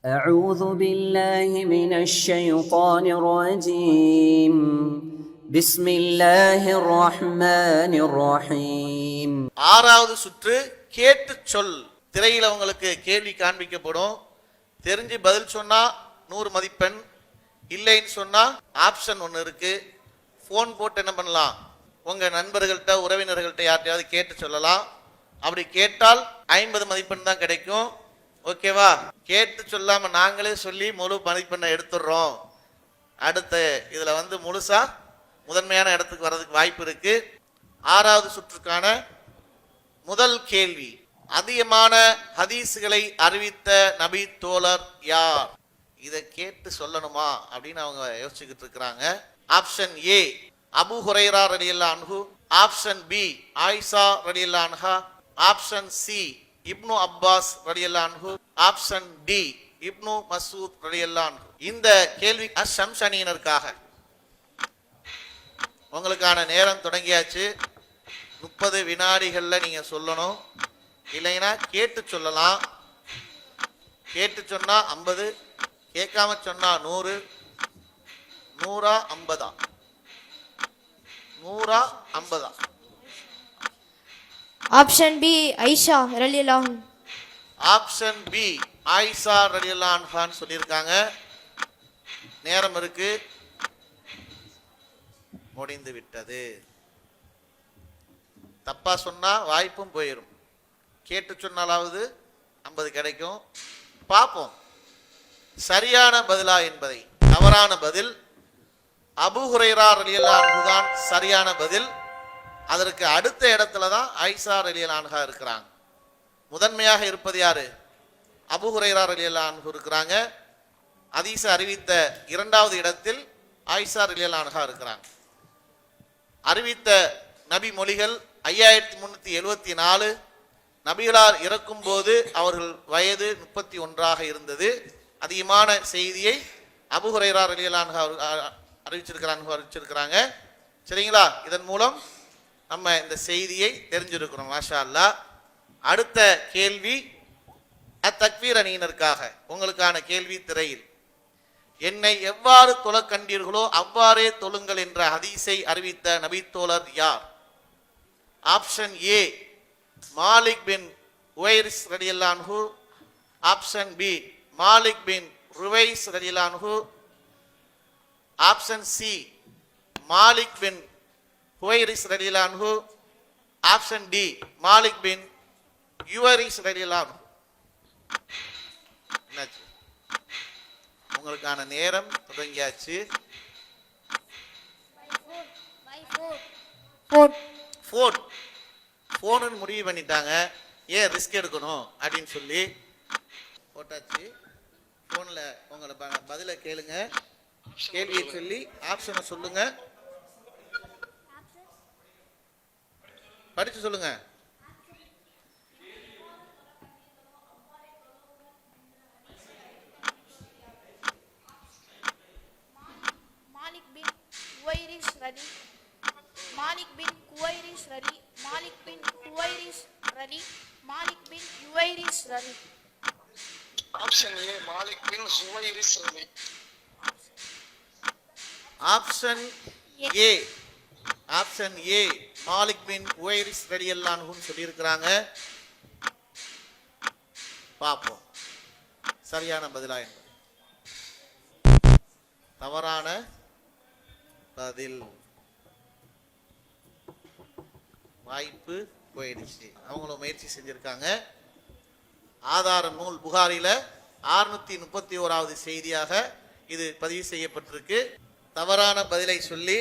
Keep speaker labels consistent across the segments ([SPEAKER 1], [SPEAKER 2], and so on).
[SPEAKER 1] أعوذ بالله من الشيطان الرجيم بسم الله الرحمن الرحيم.
[SPEAKER 2] ஆறாவது சுற்று கேட்டு சொல். திரையில் உங்களுக்கு கேள்வி காண்பிக்கப்படும். தெரிஞ்சு பதில் சொன்னா 100 மதிப்பெண், இல்லைன்னு சொன்னா ஆப்ஷன் ஒன்று இருக்கு. ஃபோன் போட்டு என்ன பண்ணலாம், உங்க நண்பர்கள்ட்ட உறவினர்கள்ட்ட யார்ட்டையாவது கேட்டு சொல்லலாம். அப்படி கேட்டால் 50 மதிப்பெண் தான் கிடைக்கும். ஓகேவா? கேட்டு சொல்லாம நாங்களே சொல்லி முழு மதிப்பெண்ணை எடுத்துடுறோம், அடுத்த இதுல முழுசா முதன்மையான இடத்துக்கு வர்றதுக்கு வாய்ப்பு இருக்கு. ஆறாவது சுற்றுக்கான முதல் கேள்வி, அதிகமான ஹதீஸ்களை அறிவித்த நபி தோழர் யார்? இதை கேட்டு சொல்லணுமா அப்படின்னு அவங்க யோசிச்சுக்கிட்டு இருக்கிறாங்க. ஆப்ஷன் ஏ அபு ஹுரைரா ரலியல்லாஹு அன்ஹு, ஆப்ஷன் பி ஆயிஷா ரலியல்லாஹு அன்ஹா, ஆப்ஷன் சி இப்னு அப்பாஸ் ரலியல்லாஹு அன்ஹு, ஆப்ஷன் டி இப்னு மசூத் ரலியல்லாஹு அன்ஹு. இந்த கேள்வி ஷம்ஸ் அணியினருக்காக. உங்களுக்கான நேரம் தொடங்கியாச்சு. 30 வினாடிகள்ல நீங்க சொல்லணும். இல்லைன்னா கேட்டு சொல்லலாம். கேட்டு சொன்னா 50, கேட்காம சொன்னா 100. 100 50? 100 50?
[SPEAKER 3] ஆப்ஷன் பி ஐஷா ரலியல்லாஹு அன்ஹா.
[SPEAKER 2] ஆப்ஷன் பி ஆயிஷா ரலியல்லாஹு அன்ஹான்னு சொல்லியிருக்காங்க. நேரம் இருக்கு, முடிந்து விட்டது. தப்பா சொன்னா வாய்ப்பும் போயிடும். கேட்டு சொன்னாலாவது 50 கிடைக்கும். பார்ப்போம் சரியான பதிலா என்பதை. தவறான பதில். அபு ஹுரைரா ரலியல்லாஹு அன்ஹு தான் சரியான பதில். அதற்கு அடுத்த இடத்துல தான் ஆயிஷா ரலியல்லாஹு அன்ஹா இருக்கிறாங்க. முதன்மையாக இருப்பது யாரு? அபு ஹுரைரா ரலியல்லாஹு அன்ஹு இருக்கிறாங்க. ஹதீஸ் அறிவித்த 2வது இடத்தில் ஆயிஷா ரலியல்லாஹு அன்ஹா இருக்கிறாங்க. அறிவித்த நபி மொழிகள் 5374. நபிகளார் இறக்கும் போது அவர்கள் வயது 31ஆக இருந்தது. அதிகமான செய்தியை அபு ஹுரைரா ரலியல்லாஹு அன்ஹு அறிவிச்சிருக்கிறாங்க. சரிங்களா? இதன் மூலம் நம்ம இந்த செய்தியை தெரிஞ்சிருக்கிறோம். மாஷா அல்லாஹ். அடுத்த கேள்வி தக்வீர் அணியினருக்காக. உங்களுக்கான கேள்வி திரையில். என்னை எவ்வாறு தொழ கண்டீர்களோ அவ்வாறே தொழுங்கள் என்ற ஹதீஸை அறிவித்த நபித்தோழர் யார்? Option A Malik bin Uwairith ரலியல்லாஹு அன்ஹு, ஆப்ஷன் பி மாலிக் பின் ருவைஸ் ரலியல்லாஹு அன்ஹு, ஆப்ஷன் சி மாலிக் பின் ஹுவைரிஸ் ரலியல்லாஹு அன்ஹு, ஆப்ஷன் டி மாலிக் பின் யுவரிஸ் ரலியல்லாஹு அன்ஹு. என்னாச்சு? உங்களுக்கான நேரம் தொடங்கியாச்சு. ஃபோனு முடிவு பண்ணிட்டாங்க. ஏன் ரிஸ்க் எடுக்கணும் அப்படின்னு சொல்லி போட்டாச்சு. ஃபோனில் உங்களை பதிலை கேளுங்க. கேள்வியை சொல்லி ஆப்ஷனை சொல்லுங்க, படிச்சு சொல்லுங்க.
[SPEAKER 3] மாலிக் பின் குவைரிஸ் ரலி, மாலிக் பின் குவைரிஸ் ரலி, மாலிக் பின் குவைரிஸ் ரலி, மாலிக் பின் யுவைரிஸ் ரலி.
[SPEAKER 4] Option A Malik bin Huwairith ரலி.
[SPEAKER 2] Option A, option A Malik bin Uwairith ரலியல்லாஹு அன்ஹுன்னு சொல்லியிருக்கிறாங்க. பார்ப்போம் சரியான பதிலா என்பது. தவறான பதில். வாய்ப்பு போயிடுச்சு. அவங்களும் முயற்சி செஞ்சிருக்காங்க. ஆதார நூல் புகாரில 631வது செய்தியாக இது பதிவு செய்யப்பட்டிருக்கு. தவறான பதிலை சொல்லி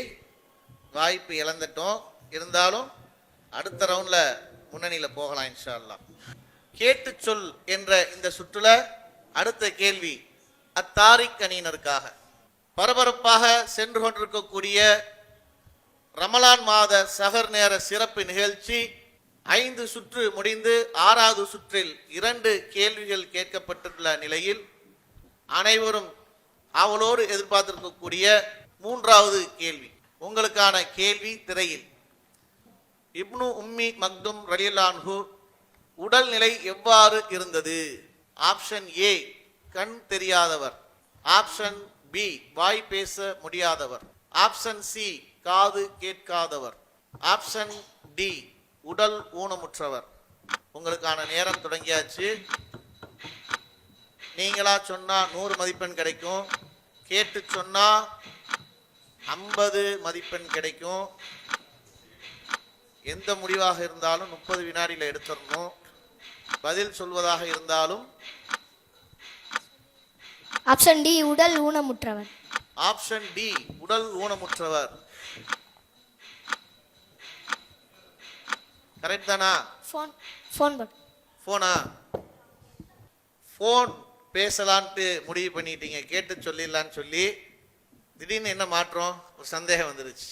[SPEAKER 2] வாய்ப்பு இழந்துட்டோம். இருந்தாலும் அடுத்த ரவுண்ட்ல முன்னணியில போகலாம் இன்ஷா அல்லாஹ். கேட்டு சொல் என்ற இந்த சுற்றுல அடுத்த கேள்வி அத்தாரிக் அணியினருக்காக. பரபரப்பாக சென்று கொண்டிருக்கக்கூடிய ரமலான் மாத சஹர் நேர சிறப்பு நிகழ்ச்சி 5 சுற்று முடிந்து 6வது சுற்றில் 2 கேள்விகள் கேட்கப்பட்டுள்ள நிலையில் அனைவரும் அவளோடு எதிர்பார்த்திருக்கக்கூடிய 3வது கேள்வி. உங்களுக்கான கேள்வி திரையில். இப்னு உம்மி மக்தும் ரலியல்லாஹு அன்ஹு உடல்நிலை எவ்வாறு இருந்தது? ஆப்ஷன் ஏ கண் தெரியாதவர். ஆப்ஷன் பி வாய் பேச முடியாதவர். ஆப்ஷன் சி காது கேட்காதவர். ஆப்ஷன் டி உடல் ஊனமுற்றவர். உங்களுக்கான நேரம் தொடங்கியாச்சு. நீங்களா சொன்னா 100 மதிப்பெண் கிடைக்கும், கேட்டு சொன்னா 50 மதிப்பெண் கிடைக்கும். எந்த முடிவாக இருந்தாலும் 30 வினாடியில் எடுத்துடணும். பதில் சொல்வதாக இருந்தாலும்
[SPEAKER 5] ஆப்ஷன் டி உடல் ஊனமுற்றவர்.
[SPEAKER 2] ஆப்ஷன் டி உடல் ஊனமுற்றவர். கரெக்ட் தானா? போனா போன் பேசலான்ட்டு முடிவு பண்ணிட்டீங்க, கேட்டு சொல்லிடலான்னு சொல்லி திடீர்னு என்ன மாற்றம்? ஒரு சந்தேகம் வந்துருச்சு.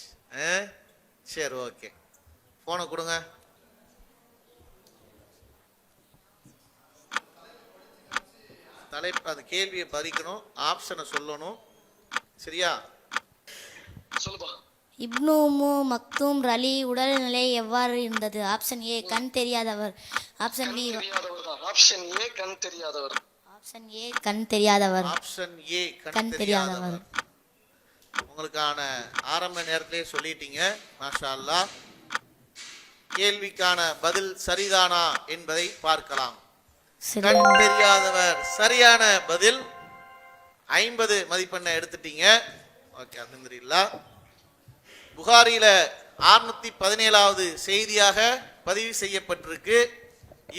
[SPEAKER 2] சரி, ஓகே, போனை கொடுங்க. தலைப்பு அந்த கேள்வியை பதிக்கணும், ஆப்ஷனை சொல்லணும். சரியா?
[SPEAKER 4] சொல்லுப்பா.
[SPEAKER 5] இப்னு உம்மு மக்தூம் ரலி உடல்நிலை எவ்வாறு இருந்தது? ஆப்ஷன் ஏ கண் தெரியாதவர். ஆப்ஷன் பி
[SPEAKER 4] ஆப்ஷன் ஏ கண் தெரியாதவர்.
[SPEAKER 5] ஆப்ஷன் ஏ கண் தெரியாதவர்.
[SPEAKER 2] ஆப்ஷன் ஏ
[SPEAKER 5] கண் தெரியாதவர்.
[SPEAKER 2] உங்களுக்கான ஆரம்ப நேரத்திலே சொல்லிட்டீங்க. மாஷா அல்லாஹ். கேள்விக்கான பதில் சரிதானா என்பதை பார்க்கலாம். கண் தெரியாதவர் சரியான பதில். 50 மதிப்பெண்ணை எடுத்துட்டீங்க. ஓகே, அல்ஹம்துலில்லாஹ். புகாரில 617வது செய்தியாக பதிவு செய்யப்பட்டிருக்கு.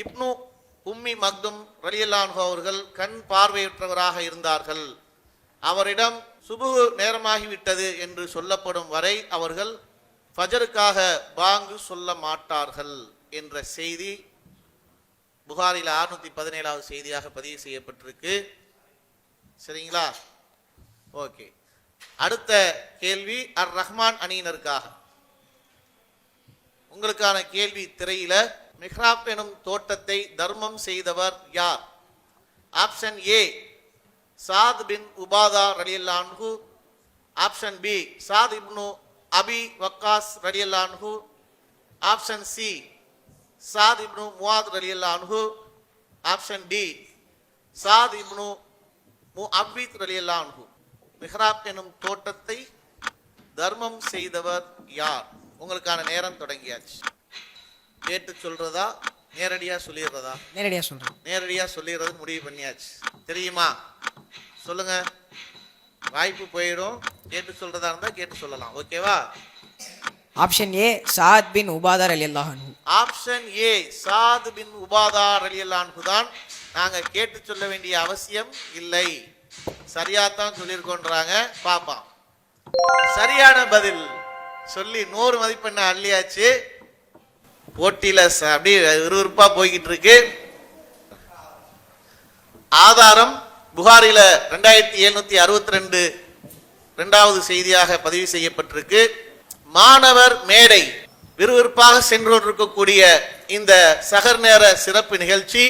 [SPEAKER 2] இப்னு உம்மி மக்தும் ரலியல்லாஹு அன்ஹு அவர்கள் கண் பார்வையற்றவராக இருந்தார்கள். அவரிடம் சுபுஹ் நேரமாகிவிட்டது என்று சொல்லப்படும் வரை அவர்கள் ஃபஜருக்காக பாங்கு சொல்ல மாட்டார்கள் என்ற செய்தி புகாரில 617வது செய்தியாக பதிவு செய்யப்பட்டிருக்கு. சரிங்களா? ஓகே, அடுத்த கேள்வி அர் ரஹ்மான் அணியினருக்காக. உங்களுக்கான கேள்வி திரையில. மிஹ்ராப் எனும் தோட்டத்தை தர்மம் செய்தவர் யார்? ஆப்ஷன் ஏ சாத் பின் உபாதா ரலியல்லாஹு அன்ஹு. ஆப்ஷன் பி சாத் இப்னு அபி வக்காஸ் ரலியல்லாஹு அன்ஹு. ஆப்ஷன் சி சாத் இப்னு முஆத் ரலியல்லாஹு அன்ஹு. ஆப்ஷன் டி சாத் இப்னு முஅவ்வித் ரலியல்லாஹு அன்ஹு. மிஹ்ராப் எனும் தோட்டத்தை தர்மம் செய்தவர் யார்? உங்களுக்கான நேரம் தொடங்கியாச்சு. கேட்டு சொல்றதா நேரடியா சொல்லிடுறதா?
[SPEAKER 6] நேரடியா சொல்றேன்.
[SPEAKER 2] நேரடியா சொல்லிடுறது முடிவு பண்ணியாச்சு. தெரியுமா? சொல்லுங்க. வாய்ப்பு போயிடும். கேட்டு சொல்றதா இருந்தா கேட்டு சொல்லலாம். ஓகேவா?
[SPEAKER 6] ஆப்ஷன் ஏ சாத் பின் உபாதா ரலியல்லாஹு அன்ஹு.
[SPEAKER 2] ஆப்ஷன் ஏ சாத் பின் உபாதா ரலியல்லாஹு அன்ஹு தான். நாங்க கேட்டு சொல்ல வேண்டிய அவசியம் இல்லை, சரியாத்தான் சொல்லியிருக்கோன்றாங்க. பாப்போம். சரியான பதில் சொல்லி 100 மதிப்பெண்ணை அள்ளியாச்சு. போட்டியில அப்படியே விறுவிறுப்பா போய்கிட்டு இருக்கு. ஆதாரம் புகாரில 2762 இரண்டாவது செய்தியாக பதிவு செய்யப்பட்டிருக்கு. மாணவர் மேடை விறுவிறுப்பாக சென்று கொண்டிருக்கக்கூடிய இந்த சகர் நேர சிறப்பு நிகழ்ச்சி.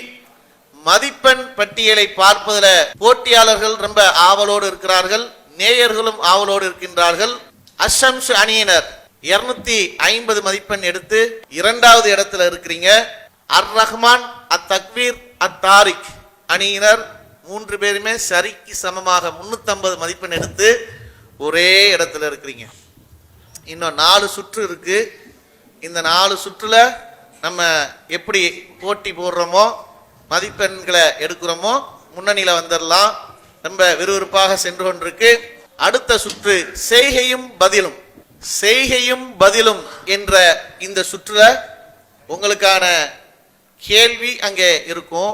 [SPEAKER 2] மதிப்பெண் பட்டியலை பார்ப்பதில் போட்டியாளர்கள் ரொம்ப ஆவலோடு இருக்கிறார்கள், நேயர்களும் ஆவலோடு இருக்கின்றார்கள். அஷம்ஸ் அணியினர் 250 மதிப்பெண் எடுத்து 2வது இடத்துல இருக்கிறீங்க. அர் ரஹ்மான், அத் தக்வீர், அத் தாரிக் அணியினர் 3 பேருமே சரிக்கு சமமாக 350 மதிப்பெண் எடுத்து ஒரே இடத்துல இருக்கிறீங்க. இன்னும் 4 சுற்று இருக்கு. இந்த 4 சுற்றுல நம்ம எப்படி போட்டி போடுறோமோ, மதிப்பெண்களை எடுக்கிறோமோ, முன்னணியில வந்துடலாம். ரொம்ப விறுவிறுப்பாக சென்று கொண்டிருக்கு. அடுத்த சுற்று செய்கையும் பதிலும். செய்கையும் பதிலும் என்ற இந்த சுற்றுல உங்களுக்கான கேள்வி அங்கே இருக்கும்.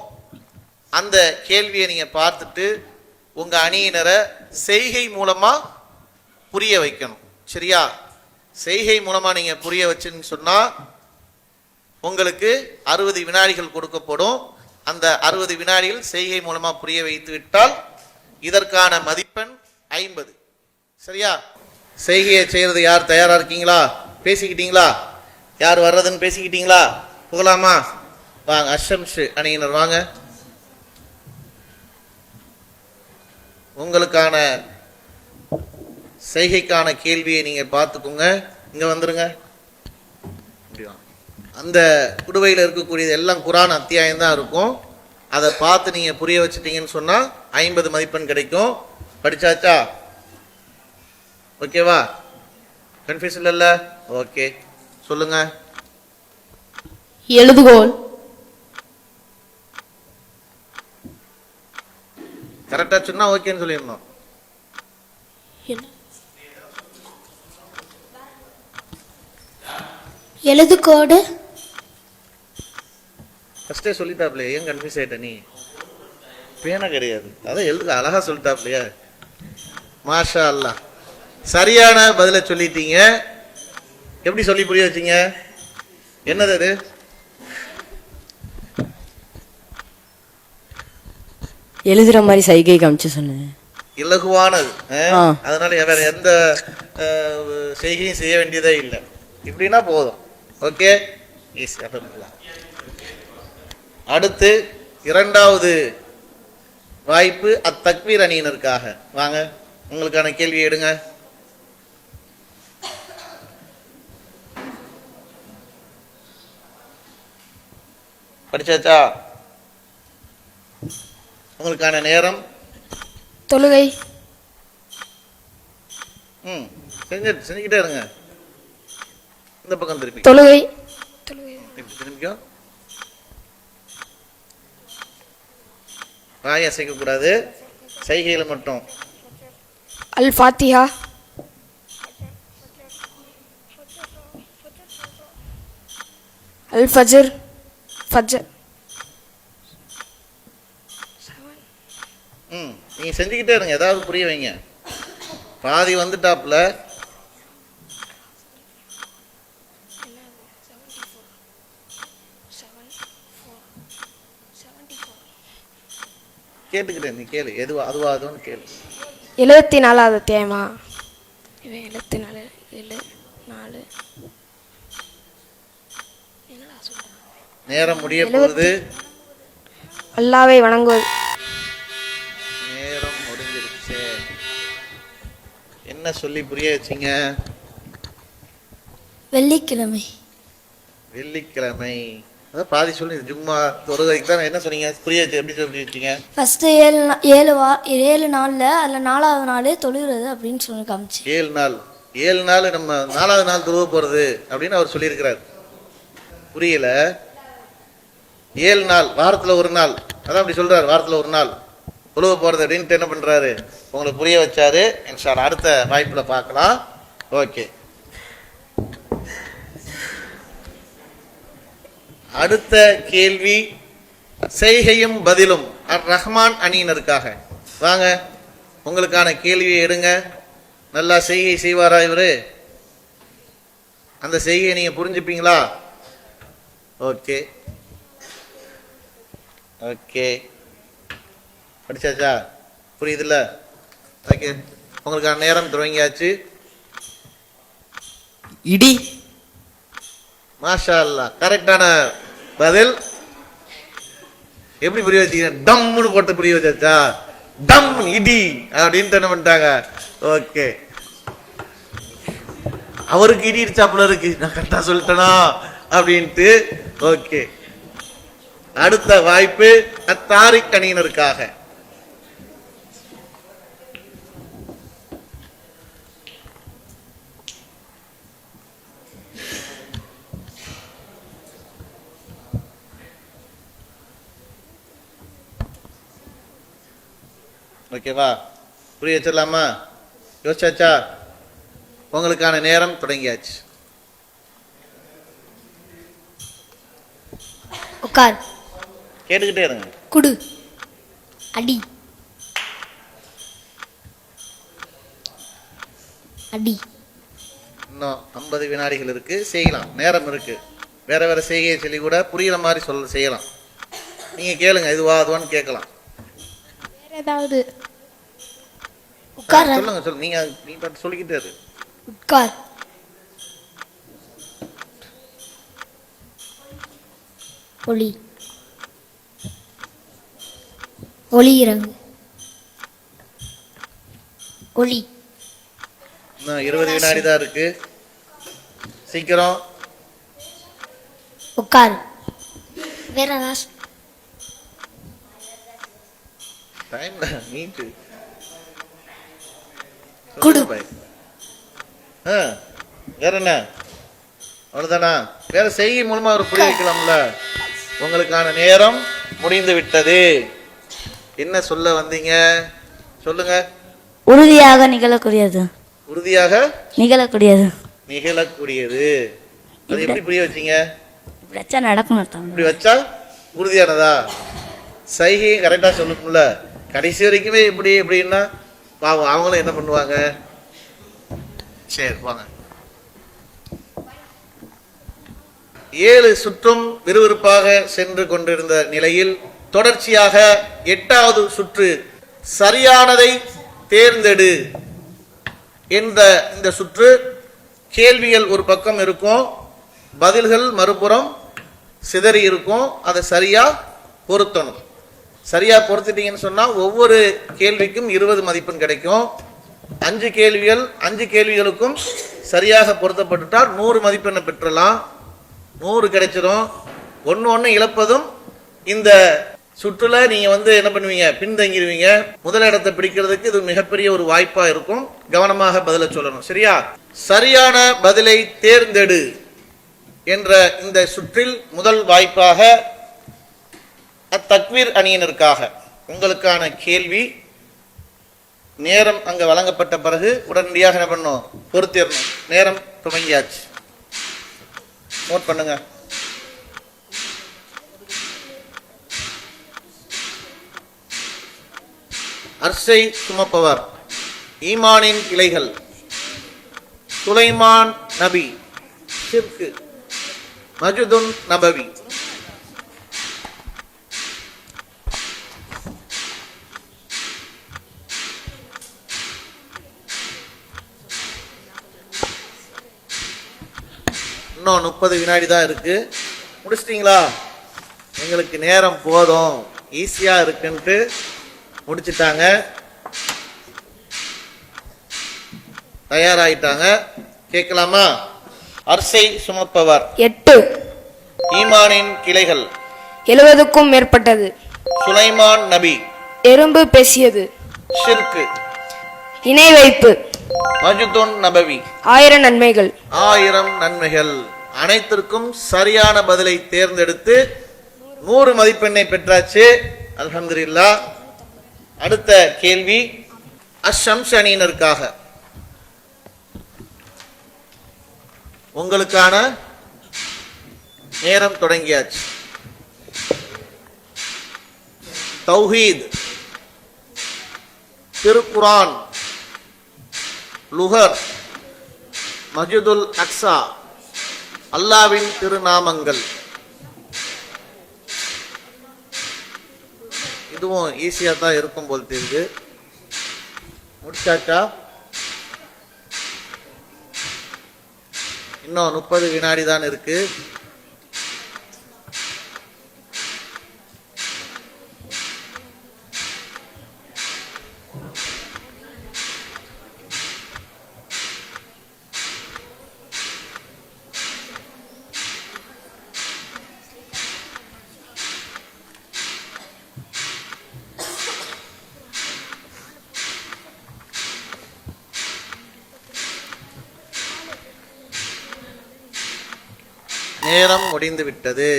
[SPEAKER 2] அந்த கேள்வியை நீங்க பார்த்துட்டு உங்க அணியினரை செய்கை மூலமா புரிய வைக்கணும். சரியா? செய்கை மூலமா நீங்க புரிய வச்சுன்னு சொன்னா உங்களுக்கு 60 வினாடிகள் கொடுக்கப்படும். அந்த 60 வினாடிகள் செய்கை மூலமா புரிய வைத்து விட்டால் இதற்கான மதிப்பெண் 50. சரியா? செய்கையை செய்யறது யார் தயாரா இருக்கீங்களா? பேசிக்கிட்டீங்களா? யார் வர்றதுன்னு பேசிக்கிட்டீங்களா? போகலாமா? வாங்க, அஷம்ஸ் அணியினர் வாங்க. உங்களுக்கான செய்கைக்கான கேள்வியை நீங்க பார்த்துக்கோங்க. இங்க வந்துருங்க. அந்த குடுவையில் இருக்கக்கூடியது எல்லாம் குரான் அத்தியாயம் தான் இருக்கும். அதை பார்த்து நீங்க புரிய வச்சுட்டீங்கன்னு சொன்னா 50 மதிப்பெண் கிடைக்கும். படிச்சாச்சா? ஓகேவா? கன்ஃபியூஸ் இல்லைல்ல? ஓகே, சொல்லுங்க.
[SPEAKER 7] எழுதுகோல்.
[SPEAKER 2] கரெக்டா சொன்னா ஓகேன்னு சொல்லிடணும்.
[SPEAKER 5] எழுதுகோடு.
[SPEAKER 2] ஃபர்ஸ்டே சொல்லிட்டாப்லையே, ஏன் கன்ஃபியூஸ் ஆயிட்ட நீ? பேனா கிடையாது, அதான் எழுதுக அழகா சொல்லிட்டாப்லையா. மாஷா அல்லாஹ், சரியான பதில சொல்லிட்டீங்க. எப்படி சொல்லி புரிய வச்சீங்க? என்னது அது?
[SPEAKER 7] எழுதுற மாதிரி சைகை காமிச்சு சொன்னேன்.
[SPEAKER 2] இலகுவானது, அதனால வேற எந்த செய்கையும் செய்ய வேண்டியதே இல்லை. இப்படின்னா போதும். ஓகே, அடுத்து இரண்டாவது வாய்ப்பு அத்தக்வீர் அணியினருக்காக. வாங்க, உங்களுக்கான கேள்வி எடுங்க. படிச்சாச்சா? உங்களுக்கான நேரம்.
[SPEAKER 7] தொழுகை.
[SPEAKER 2] செஞ்சுக்கிட்டே இருங்க. இந்த பக்கம் திருப்பி
[SPEAKER 7] தொழுகை.
[SPEAKER 2] திரும்பிக்கோ. வாய் அசைக்க கூடாது, சைகையில மட்டும்.
[SPEAKER 7] அல் ஃபாத்திஹா. அல் ஃபஜர். ஃபஜர்.
[SPEAKER 2] நீங்க செஞ்சுக்கிட்டே இருங்க, ஏதாவது புரிய வைங்க. பாதி வந்துட்டாப்ல. கேட்டுக்கிட்டேன், நீ கேளு. எதுவா அதுவா அதுன்னு கேளு.
[SPEAKER 7] 74வது அத்தியாயமா? 74 4.
[SPEAKER 2] நேரம் முடிய போகுது.
[SPEAKER 7] அல்லாஹ்வை வணங்குவது.
[SPEAKER 2] நேரம் முடிஞ்சிருச்சு. என்ன சொல்லி புரிய வச்சீங்க?
[SPEAKER 5] வெள்ளிக்கிழமை.
[SPEAKER 2] வெள்ளிக்கிழமை. அதான் பாதி சொல்லி ஜும்மா தொழுகைக்கு தான் என்ன சொன்னீங்க? புரிய வச்சு எப்படி சொல்லி வச்சீங்க?
[SPEAKER 5] ஃபஸ்ட்டு 7 நாளில் அதில் 4வது நாள் தொழுகிறது அப்படின்னு சொல்லி காமிச்சு.
[SPEAKER 2] 7 நாள் 7 நாள் நம்ம 4வது நாள் தொழுவ போகிறது அப்படின்னு அவர் சொல்லியிருக்கிறார். புரியல. 7 நாள், வாரத்தில் ஒரு நாள், அதான் அப்படி சொல்றாரு. வாரத்தில் ஒரு நாள் தொழுவ போகிறது அப்படின்ட்டு என்ன பண்ணுறாரு? உங்களுக்கு புரிய வச்சாரு. இன்ஷா அல்லாஹ் அடுத்த வாய்ப்பில் பார்க்கலாம். ஓகே, அடுத்த கேள்வி செய்கையும் பதிலும் அர் ரஹ்மான் அணியினருக்காக. வாங்க, உங்களுக்கான கேள்வியை எடுங்க. நல்லா செய்கை செய்வாரா இவரு? அந்த செய்கையை நீங்க புரிஞ்சுப்பீங்களா? ஓகே ஓகே, படிச்சாச்சா? புரியுதுல்ல? ஓகே, உங்களுக்கான நேரம் துவங்கியாச்சு.
[SPEAKER 6] இடி.
[SPEAKER 2] மாஷா அல்லாஹ், கரெக்டான பதில். எப்படி புரிய வச்சீங்க? டம்னு போட்டு புரிய வச்சாச்சா? டம் இடி அப்படின்ட்டு என்ன பண்ணிட்டாங்க? ஓகே, அவருக்கு இடி இடிச்சாப்புல இருக்கு, நான் கரெக்டா சொல்லிட்டேனா அப்படின்ட்டு. ஓகே, அடுத்த வாய்ப்பு அத்தாரிக் அணியினருக்காக. ஓகேவா? புரிய வச்சிடலாமா? யோசிச்சாச்சா? உங்களுக்கான நேரம் தொடங்கியாச்சு.
[SPEAKER 5] உட்கார்.
[SPEAKER 2] கேட்டுக்கிட்டே இருங்க.
[SPEAKER 5] குடு. அடி. அடி.
[SPEAKER 2] இன்னும் 50 வினாடிகள் இருக்கு, செய்யலாம், நேரம் இருக்கு. வேற வேற செய்கையை சொல்லி கூட புரியுற மாதிரி செய்யலாம். நீங்க கேளுங்க, இதுவா அதுவான்னு கேட்கலாம்.
[SPEAKER 7] வேற ஏதாவது?
[SPEAKER 5] உட்கார்.
[SPEAKER 2] சொல்லுங்க சொல்லுங்க, நீங்க சொல்லிக்கிட்டே இரு.
[SPEAKER 5] உட்கார். ஒளி. ஒளி இறங்கு. ஒளி.
[SPEAKER 2] இன்னும் 20 வினாடி தான் இருக்கு, சீக்கிரம்.
[SPEAKER 5] உட்கார். வேற ஏதாவது?
[SPEAKER 2] டைம் நீட்டு
[SPEAKER 5] குடு.
[SPEAKER 2] வேற என்ன அவ்வளவுதானா? வேற செய்கை மூலமா ஒரு புரிய வைக்கலாம்ல. உங்களுக்கான நேரம் முடிந்து விட்டது. என்ன சொல்ல வந்தீங்க சொல்லுங்க.
[SPEAKER 5] உறுதியாக நிகழக்கூடியது.
[SPEAKER 2] உறுதியாக
[SPEAKER 5] நிகழக்கூடியது.
[SPEAKER 2] நிகழக்கூடியது. அது எப்படி புரிய வச்சீங்க?
[SPEAKER 5] இப்படி வச்சா நடக்கும் அர்த்தம்.
[SPEAKER 2] இப்படி வச்சா உறுதியானதா? சைகையும் கரெக்டா சொல்லணும்ல. கடைசி வரைக்குமே இப்படி எப்படின்னா பாவம் அவங்களும் என்ன பண்ணுவாங்க? சரி வாங்க. 7 சுற்றும் விறுவிறுப்பாக சென்று கொண்டிருந்த நிலையில் தொடர்ச்சியாக 8வது சுற்று சரியானதை தேர்ந்தெடு என்ற இந்த சுற்று கேள்விகள் ஒரு பக்கம் இருக்கும், பதில்கள் மறுபுறம் சிதறி இருக்கும். அதை சரியா பொருத்தணும். சரியா பொருத்திட்டீங்கன்னு சொன்னா ஒவ்வொரு கேள்விக்கும் 20 மதிப்பெண் கிடைக்கும். 5 கேள்விகள் 5 கேள்விகளுக்கும் சரியாக பொருத்தப்பட்டுட்டால் 100 மதிப்பெண்ணை பெற்றலாம். 100 கிடைச்சிரும். ஒன்று இழப்பதும் இந்த சுற்றுல நீங்க என்ன பண்ணுவீங்க? பின்தங்கிடுவீங்க. முதல் இடத்தை பிடிக்கிறதுக்கு இது மிகப்பெரிய ஒரு வாய்ப்பா இருக்கும். கவனமாக பதில சொல்லணும். சரியா? சரியான பதிலை தேர்ந்தெடு என்ற இந்த சுற்றில் முதல் வாய்ப்பாக தக்வீர் அணியினருக்காக உங்களுக்கான கேள்வி. நேரம் அங்க வழங்கப்பட்ட பிறகு உடனடியாக என்ன பண்ணும்? பொறுத்திடணும். நேரம் துவங்கியாச்சு. நோட் பண்ணுங்க. அர்சை சுமப்பவர், ஈமானின் கிளைகள், சுலைமான் நபி, ஷிர்கு, மஜ்துன் நபவி. இன்னும் 30 வினாடி தான் இருக்கு. முடிச்சிட்டீங்களா? எங்களுக்கு நேரம் போதும், ஈஸியா இருக்குன்ட்டு முடிச்சிட்டாங்க, தயாராயிட்டாங்க. கேட்கலாமா? அர்சை சுமப்பவர்
[SPEAKER 7] 8.
[SPEAKER 2] ஈமானின் கிளைகள்
[SPEAKER 7] 70க்கும் மேற்பட்டது.
[SPEAKER 2] சுலைமான் நபி.
[SPEAKER 7] எறும்பு பேசியது.
[SPEAKER 2] ஷிர்கு.
[SPEAKER 7] இணை வைப்பு.
[SPEAKER 2] மஜ்துன் நபவி.
[SPEAKER 7] 1000 நன்மைகள்.
[SPEAKER 2] 1000 நன்மைகள். அனைத்திற்கும் சரியான பதிலை தேர்ந்தெடுத்து 100 மதிப்பெண்ணை பெற்றாச்சு. அல்ஹம்துலில்லாஹ். அடுத்த கேள்வி அஷம்ஸ் அணியினருக்காக. உங்களுக்கான நேரம் தொடங்கியாச்சு. தௌஹீத், திருக்குரான், லுகர், மஸ்ஜிதுல் அக்ஸா, அல்லாவின் திருநாமங்கள். இதுவும் ஈஸியா தான் இருக்கும் போல் தெரியுது. முடிச்சாச்சா? இன்னும் 30 வினாடி தான் இருக்கு. நேரம் முடிந்து விட்டது.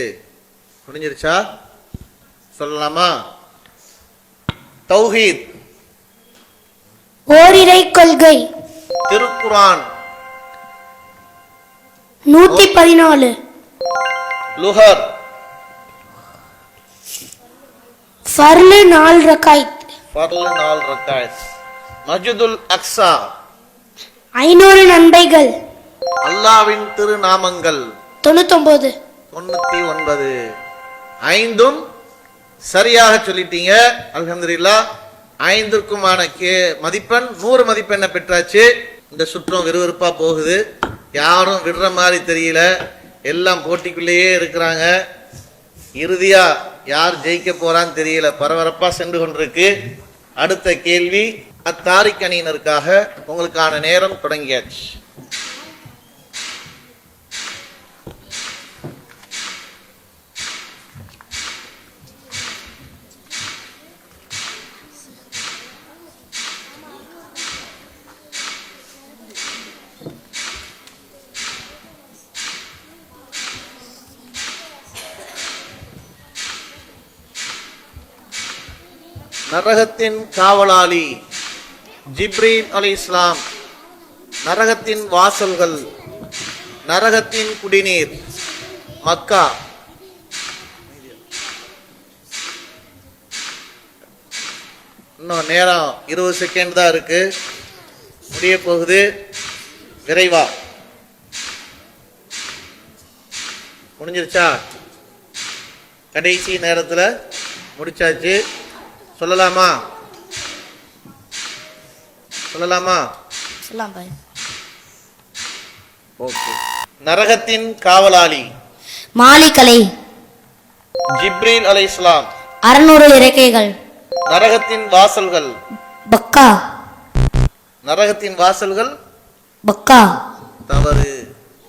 [SPEAKER 2] முடிஞ்சிருச்சா? சொல்லலாமா? தௌஹீத்,
[SPEAKER 5] ஓரிரை கொள்கை.
[SPEAKER 2] திருக்குரான்,
[SPEAKER 5] 114.
[SPEAKER 2] லுஹர்,
[SPEAKER 5] ஃபர்லு 4 ரக்காய்த்.
[SPEAKER 2] ஃபர்லு 4 ரக்காய்த். மஸ்ஜிதுல் அக்ஸா,
[SPEAKER 5] 500 நன்மைகள்.
[SPEAKER 2] அல்லாவின் திருநாமங்கள்
[SPEAKER 5] 99.
[SPEAKER 2] 99. 5ம் சரியாக சொல்லிட்டீங்க. அல்ஹம்துலில்லாஹ். 5க்குமான மதிப்பெண் 100 மதிப்பெண்ணை பெற்றாச்சு. இந்த சுற்றம் விறுவிறுப்பா போகுது. யாரும் விடுற மாதிரி தெரியல. எல்லாம் போட்டிக்குள்ளேயே இருக்கிறாங்க. இறுதியா யார் ஜெயிக்க போறான்னு தெரியல. பரபரப்பா சென்று கொண்டிருக்கு. அடுத்த கேள்வி அத்தாரிக் அணியினருக்காக. உங்களுக்கான நேரம் தொடங்கியாச்சு. நரகத்தின் காவலாளி ஜிப்ரீல் அலைஹிஸ்ஸலாம். நரகத்தின் வாசல்கள், நரகத்தின் குடிநீர் மக்கா. இன்னும் நேரம் 20 செகண்ட் தான் இருக்கு, முடிய போகுது. விரைவா முடிஞ்சிருச்சா? கடைசி நேரத்தில் முடிச்சாச்சு. சொல்லலாமா?
[SPEAKER 5] சொல்லலாம் பாய்.
[SPEAKER 2] ஓகே. நரகத்தின் காவலாளி
[SPEAKER 5] மாலிக் அலை,
[SPEAKER 2] ஜிப்ரீல் அலைஹிஸ்ஸலாம்.
[SPEAKER 5] 600 இறக்கைகள்.
[SPEAKER 2] நரகத்தின் வாசல்கள்,
[SPEAKER 5] பக்கா.
[SPEAKER 2] நரகத்தின் வாசல்கள்
[SPEAKER 5] பக்கா.
[SPEAKER 2] தவறு.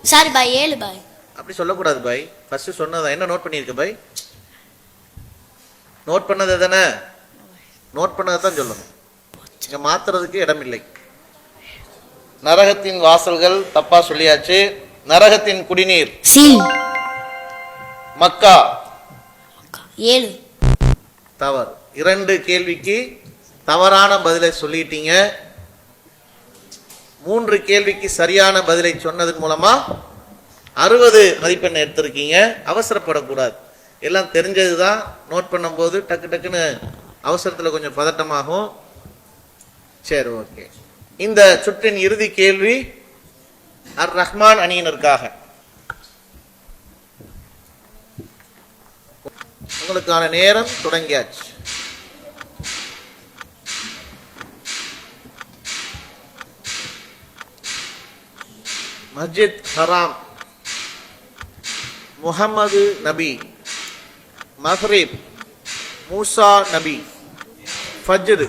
[SPEAKER 5] சாரி பாய், 7 பாய்.
[SPEAKER 2] அப்படி சொல்லக்கூடாது பாய். ஃபர்ஸ்ட் சொன்னதா என்ன நோட் பண்ணியிருக்க பாய்? நோட் பண்ணது தானே, நோட் பண்ணதை தான் சொல்லணும். இங்க மாத்துறதுக்கு இடம் இல்லை. நரகத்தின் வாசல்கள் தப்பா சொல்லியாச்சு. நரகத்தின் குடிநீர்
[SPEAKER 5] சி.
[SPEAKER 2] மக்கா
[SPEAKER 5] 7.
[SPEAKER 2] தவறு. 2 கேள்விக்கு தவறான பதிலை சொல்லிட்டீங்க. 3 கேள்விக்கு சரியான பதிலை சொன்னதன் மூலமா 60 மதிப்பெண் எடுத்திருக்கீங்க. அவசரப்படக்கூடாது, எல்லாம் தெரிஞ்சது தான். நோட் பண்ணும்போது டக்கு டக்குன்னு அவசரத்தில் கொஞ்சம் பதட்டமாகும். சரி, ஓகே. இந்த சுற்றின் இறுதி கேள்வி அர் ரஹ்மான் அணியினருக்காக. உங்களுக்கான நேரம் தொடங்கியாச்சு. மஸ்ஜித் ஹராம், முஹம்மது நபி, மக்ரிப், மூசா நபி, ஃபஜ்ர்.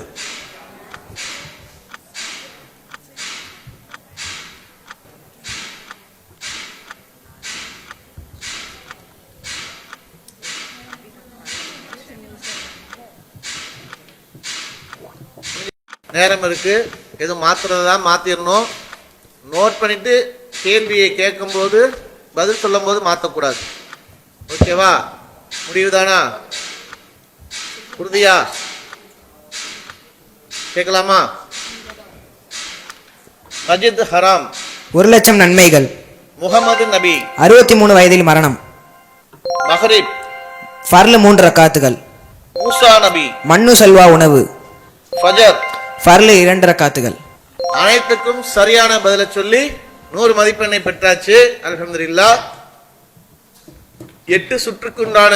[SPEAKER 2] நேரம் இருக்கு, எதுவும் மாத்துறதா மாத்திரணும். நோட் பண்ணிட்டு கேள்வியை கேட்கும்போது பதில் சொல்லும் போது மாற்றக்கூடாது. ஓகேவா? முடிவுதானா? உறுதியா? கேட்கலாமா? மஸ்ஜித் ஹராம்
[SPEAKER 6] 1,00,000 நன்மைகள்.
[SPEAKER 2] முஹம்மது நபி
[SPEAKER 6] 63 வயதில் மரணம்.
[SPEAKER 2] மக்ரிப்
[SPEAKER 6] ஃபர்லு 3 ரக்காத்துகள்.
[SPEAKER 2] மூசா நபி
[SPEAKER 6] மண்ணு சல்வா உணவு.
[SPEAKER 2] ஃபஜர்
[SPEAKER 6] ஃபர்லு 2 ரக்காத்துகள்.
[SPEAKER 2] அனைத்துக்கும் சரியான பதிலை சொல்லி 100 மதிப்பெண்ணை பெற்றாச்சு. அல்ஹம்துலில்லாஹ். 8 சுற்றுக்குண்டான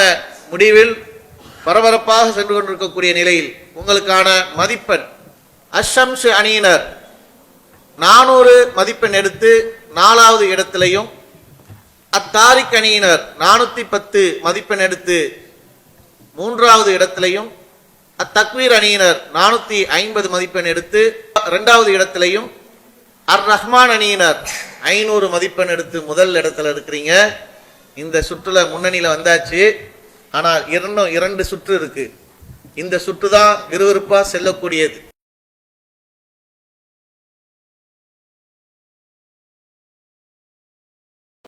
[SPEAKER 2] முடிவில் பரபரப்பாக சென்று கொண்டிருக்கக்கூடிய நிலையில் உங்களுக்கான மதிப்பெண் அஷம்ஸ் அணியினர் 400 மதிப்பெண் எடுத்து 4வது இடத்திலையும், அத்தாரிக் அணியினர் 410 மதிப்பெண் எடுத்து 3வது இடத்திலையும், அத்தக்வீர் அணியினர் 450 மதிப்பெண் எடுத்து 2வது இடத்திலையும், அர் ரஹ்மான் அணியினர் 500 மதிப்பெண் எடுத்து முதல் இடத்துல இருக்கிறீங்க. இந்த சுற்றுல முன்னணியில வந்தாச்சு. ஆனால் இன்னும் 2 சுற்று இருக்கு. இந்த சுற்று தான் விறுவிறுப்பா செல்லக்கூடியது.